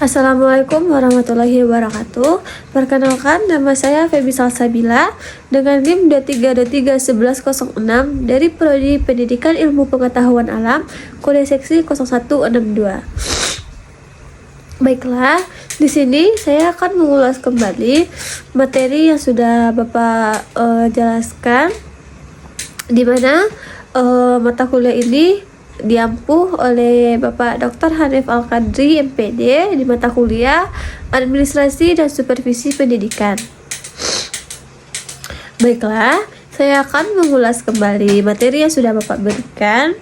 Assalamualaikum warahmatullahi wabarakatuh. Perkenalkan, nama saya Feby Salsabila dengan NIM 23231106 dari Prodi Pendidikan Ilmu Pengetahuan Alam, Kode Seksi 0162. Baiklah, di sini saya akan mengulas kembali materi yang sudah Bapak jelaskan, di mana mata kuliah ini diampuh oleh Bapak Dr. Hanif Al-Qadri MPD di mata kuliah Administrasi dan Supervisi Pendidikan. Baiklah, saya akan mengulas kembali materi yang sudah Bapak berikan,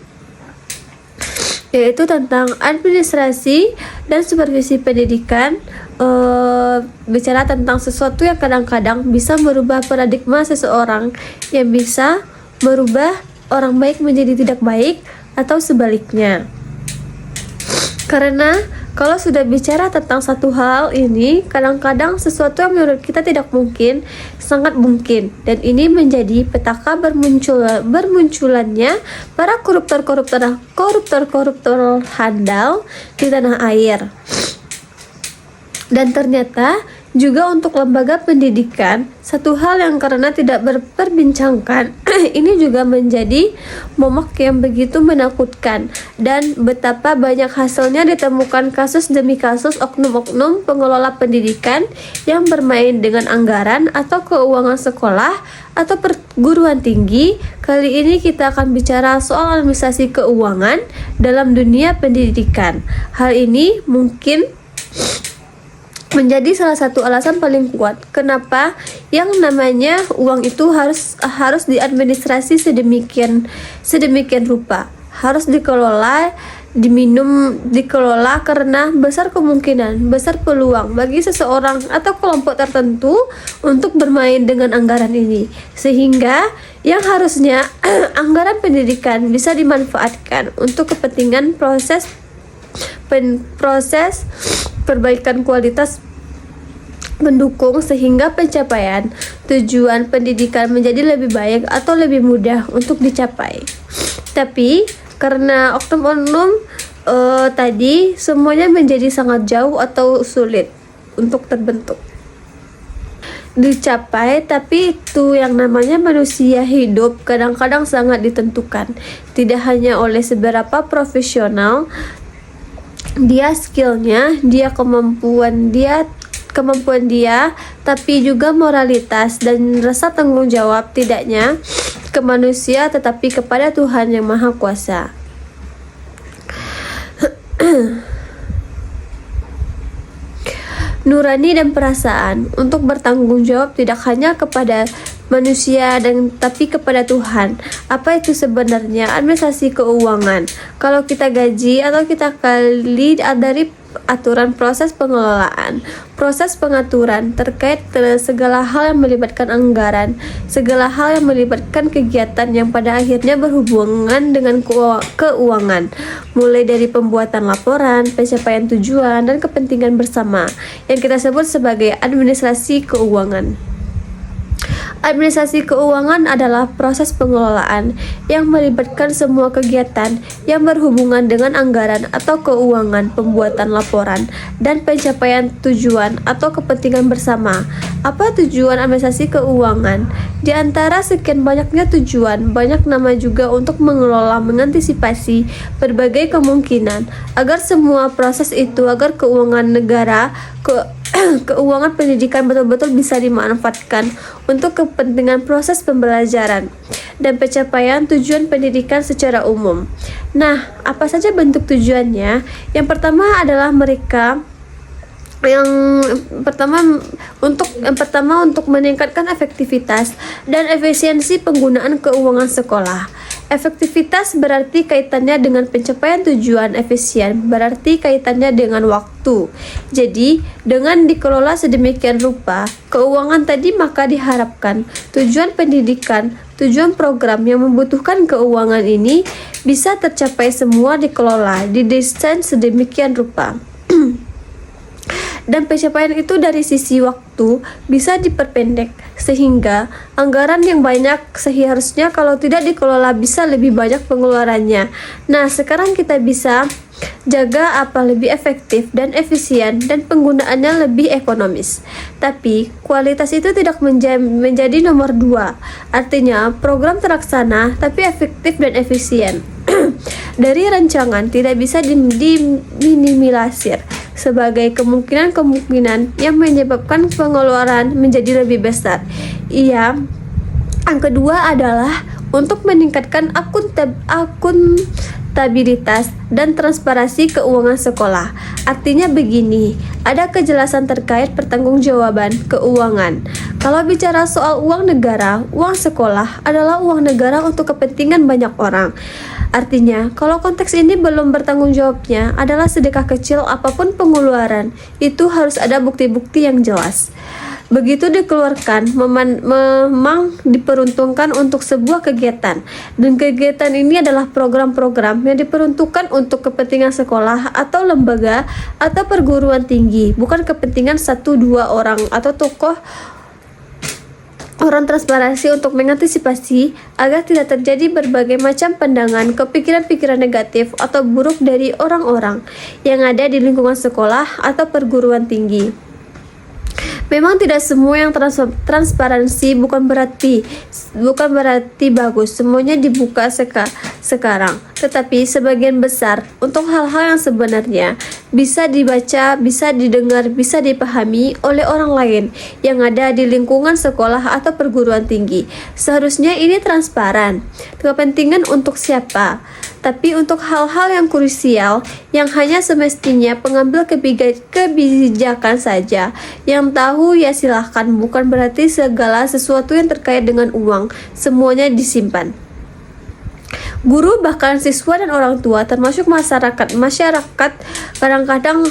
yaitu tentang administrasi dan supervisi pendidikan. Bicara tentang sesuatu yang kadang-kadang bisa merubah paradigma seseorang, yang bisa merubah orang baik menjadi tidak baik atau sebaliknya. Karena kalau sudah bicara tentang satu hal ini, kadang-kadang sesuatu yang menurut kita tidak mungkin sangat mungkin, dan ini menjadi petaka bermunculannya para koruptor handal di tanah air. Dan ternyata juga untuk lembaga pendidikan, satu hal yang karena tidak berperbincangkan ini juga menjadi momok yang begitu menakutkan, dan betapa banyak hasilnya ditemukan kasus demi kasus oknum-oknum pengelola pendidikan yang bermain dengan anggaran atau keuangan sekolah atau perguruan tinggi. Kali ini kita akan bicara soal administrasi keuangan dalam dunia pendidikan. Hal ini mungkin menjadi salah satu alasan paling kuat kenapa yang namanya uang itu harus diadministrasi sedemikian rupa, harus dikelola karena besar kemungkinan, besar peluang bagi seseorang atau kelompok tertentu untuk bermain dengan anggaran ini, sehingga yang harusnya anggaran pendidikan bisa dimanfaatkan untuk kepentingan proses perbaikan kualitas mendukung sehingga pencapaian tujuan pendidikan menjadi lebih baik atau lebih mudah untuk dicapai. Tapi karena oknum-oknum tadi semuanya menjadi sangat jauh atau sulit untuk terbentuk dicapai, tapi itu yang namanya manusia hidup kadang-kadang sangat ditentukan tidak hanya oleh seberapa profesional dia skillnya, kemampuan dia, tapi juga moralitas dan rasa tanggung jawab, tidaknya ke manusia tetapi kepada Tuhan yang Maha Kuasa. Nurani dan perasaan untuk bertanggung jawab tidak hanya kepada manusia tapi kepada Tuhan. Apa itu sebenarnya administrasi keuangan? Kalau kita gaji atau kita kali dari aturan proses pengelolaan, proses pengaturan terkait segala hal yang melibatkan anggaran, segala hal yang melibatkan kegiatan yang pada akhirnya berhubungan dengan keuangan, mulai dari pembuatan laporan, pencapaian tujuan, dan kepentingan bersama yang kita sebut sebagai administrasi keuangan. Administrasi keuangan adalah proses pengelolaan yang melibatkan semua kegiatan yang berhubungan dengan anggaran atau keuangan, pembuatan laporan, dan pencapaian tujuan atau kepentingan bersama. Apa tujuan administrasi keuangan? Di antara sekian banyaknya tujuan, banyak nama juga untuk mengelola, mengantisipasi berbagai kemungkinan agar semua proses itu, agar keuangan negara, keuangan pendidikan betul-betul bisa dimanfaatkan untuk kepentingan proses pembelajaran dan pencapaian tujuan pendidikan secara umum. Nah, apa saja bentuk tujuannya? Yang pertama adalah untuk meningkatkan efektivitas dan efisiensi penggunaan keuangan sekolah. Efektivitas berarti kaitannya dengan pencapaian tujuan, efisien berarti kaitannya dengan waktu. Jadi, dengan dikelola sedemikian rupa keuangan tadi, maka diharapkan tujuan pendidikan, tujuan program yang membutuhkan keuangan ini bisa tercapai semua dikelola, didesain sedemikian rupa. dan pencapaian itu dari sisi waktu bisa diperpendek sehingga anggaran yang banyak seharusnya kalau tidak dikelola bisa lebih banyak pengeluarannya. Nah, sekarang kita bisa jaga apa lebih efektif dan efisien dan penggunaannya lebih ekonomis. Tapi kualitas itu tidak menjadi nomor dua. Artinya program terlaksana tapi efektif dan efisien. Dari rancangan tidak bisa diminimalisir sebagai kemungkinan-kemungkinan yang menyebabkan pengeluaran menjadi lebih besar. Yang kedua adalah untuk meningkatkan akuntabilitas dan transparansi keuangan sekolah. Artinya begini, ada kejelasan terkait pertanggungjawaban keuangan. Kalau bicara soal uang negara, uang sekolah adalah uang negara untuk kepentingan banyak orang. Artinya, kalau konteks ini belum bertanggung jawabnya adalah sedekah kecil apapun pengeluaran, itu harus ada bukti-bukti yang jelas. Begitu dikeluarkan, memang diperuntukkan untuk sebuah kegiatan, dan kegiatan ini adalah program-program yang diperuntukkan untuk kepentingan sekolah atau lembaga atau perguruan tinggi, bukan kepentingan 1-2 orang atau tokoh orang. Transparansi untuk mengantisipasi agar tidak terjadi berbagai macam pandangan, kepikiran-pikiran negatif atau buruk dari orang-orang yang ada di lingkungan sekolah atau perguruan tinggi. Memang tidak semua yang transparansi bukan berarti bagus semuanya dibuka sekarang, tetapi sebagian besar untuk hal-hal yang sebenarnya bisa dibaca, bisa didengar, bisa dipahami oleh orang lain yang ada di lingkungan sekolah atau perguruan tinggi. Seharusnya ini transparan. Kepentingan untuk siapa? Tapi untuk hal-hal yang krusial yang hanya semestinya pengambil kebijakan saja yang tahu ya silahkan, bukan berarti segala sesuatu yang terkait dengan uang semuanya disimpan. Guru, bahkan siswa dan orang tua termasuk masyarakat kadang-kadang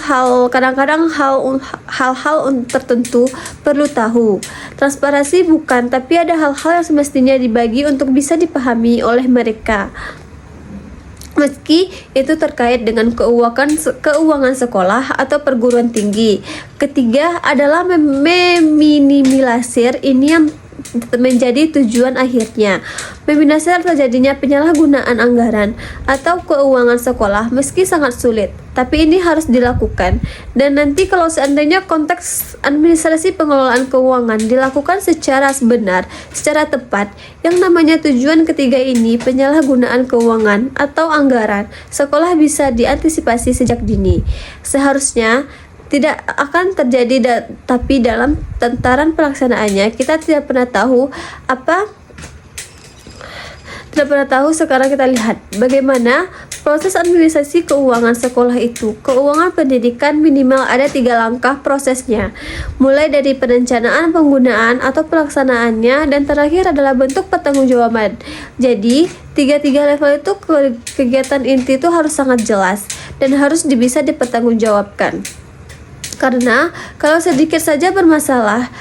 hal-hal tertentu perlu tahu. Transparansi bukan, tapi ada hal-hal yang semestinya dibagi untuk bisa dipahami oleh mereka, meski itu terkait dengan keuangan sekolah atau perguruan tinggi. Ketiga adalah meminimalisir ini yang menjadi tujuan akhirnya. Meminimalisir terjadinya penyalahgunaan anggaran atau keuangan sekolah meski sangat sulit, tapi ini harus dilakukan. Dan nanti kalau seandainya konteks administrasi pengelolaan keuangan dilakukan secara benar, secara tepat, yang namanya tujuan ketiga ini, penyalahgunaan keuangan atau anggaran sekolah, bisa diantisipasi sejak dini. Seharusnya tidak akan terjadi, tapi dalam tentaran pelaksanaannya kita tidak pernah tahu. Sekarang kita lihat bagaimana proses administrasi keuangan sekolah itu. Keuangan pendidikan minimal ada 3 langkah prosesnya, mulai dari perencanaan, penggunaan atau pelaksanaannya, dan terakhir adalah bentuk pertanggungjawaban. Jadi 3 level itu kegiatan inti itu harus sangat jelas dan harus bisa dipertanggungjawabkan. Karena kalau sedikit saja bermasalah,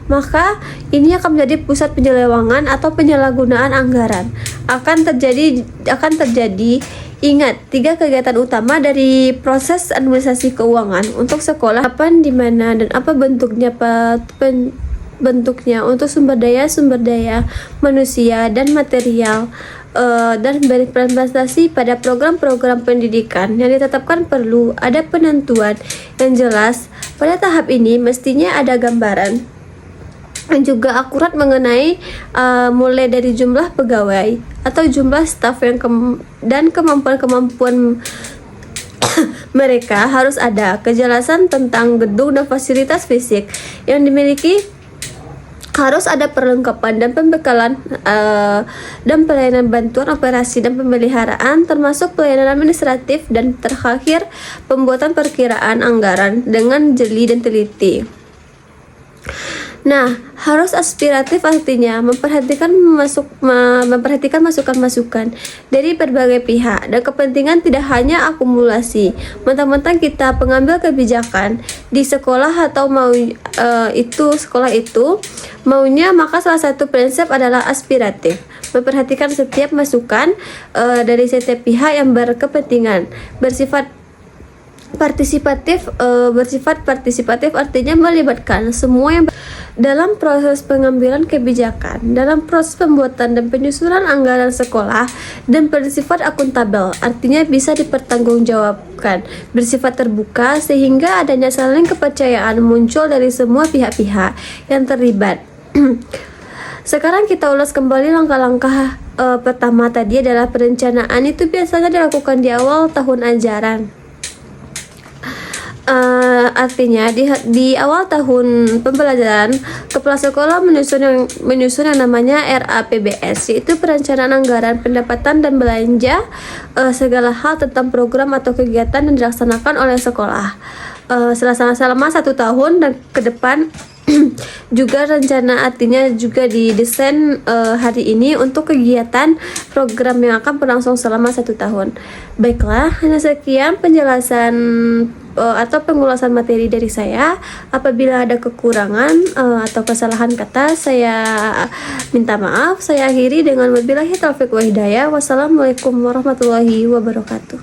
maka ini akan menjadi pusat penyelewengan atau penyalahgunaan anggaran. Akan terjadi. Ingat, 3 kegiatan utama dari proses administrasi keuangan untuk sekolah, kapan, di mana, dan apa bentuknya untuk sumber daya manusia dan material, dan berimplementasi pada program-program pendidikan yang ditetapkan. Perlu ada penentuan yang jelas. Pada tahap ini mestinya ada gambaran yang juga akurat mengenai mulai dari jumlah pegawai atau jumlah staf dan kemampuan mereka. Harus ada kejelasan tentang gedung dan fasilitas fisik yang dimiliki. Harus ada perlengkapan dan pembekalan dan pelayanan bantuan operasi dan pemeliharaan, termasuk pelayanan administratif, dan terakhir pembuatan perkiraan anggaran dengan jeli dan teliti. Nah, harus aspiratif, artinya memperhatikan masukan-masukan dari berbagai pihak dan kepentingan, tidak hanya akumulasi mentang-mentang kita pengambil kebijakan di sekolah atau sekolah itu maunya. Maka salah satu prinsip adalah aspiratif, memperhatikan setiap masukan dari setiap pihak yang berkepentingan, bersifat Partisipatif bersifat partisipatif artinya melibatkan semua yang dalam proses pengambilan kebijakan, dalam proses pembuatan dan penyusunan anggaran sekolah, dan bersifat akuntabel artinya bisa dipertanggungjawabkan, bersifat terbuka sehingga adanya saling kepercayaan muncul dari semua pihak-pihak yang terlibat. Sekarang kita ulas kembali langkah-langkah pertama tadi adalah perencanaan. Itu biasanya dilakukan di awal tahun ajaran. Artinya di awal tahun pembelajaran, kepala sekolah menyusun yang namanya RAPBS, yaitu perencanaan anggaran pendapatan dan belanja segala hal tentang program atau kegiatan yang dilaksanakan oleh sekolah selama 1 tahun dan ke depan. Juga rencana artinya juga didesain hari ini untuk kegiatan program yang akan berlangsung selama 1 tahun. Baiklah, hanya sekian penjelasan atau pengulasan materi dari saya. Apabila ada kekurangan atau kesalahan kata, saya minta maaf. Saya akhiri dengan wabillahi taufiq wa hidayah. Wassalamualaikum warahmatullahi wabarakatuh.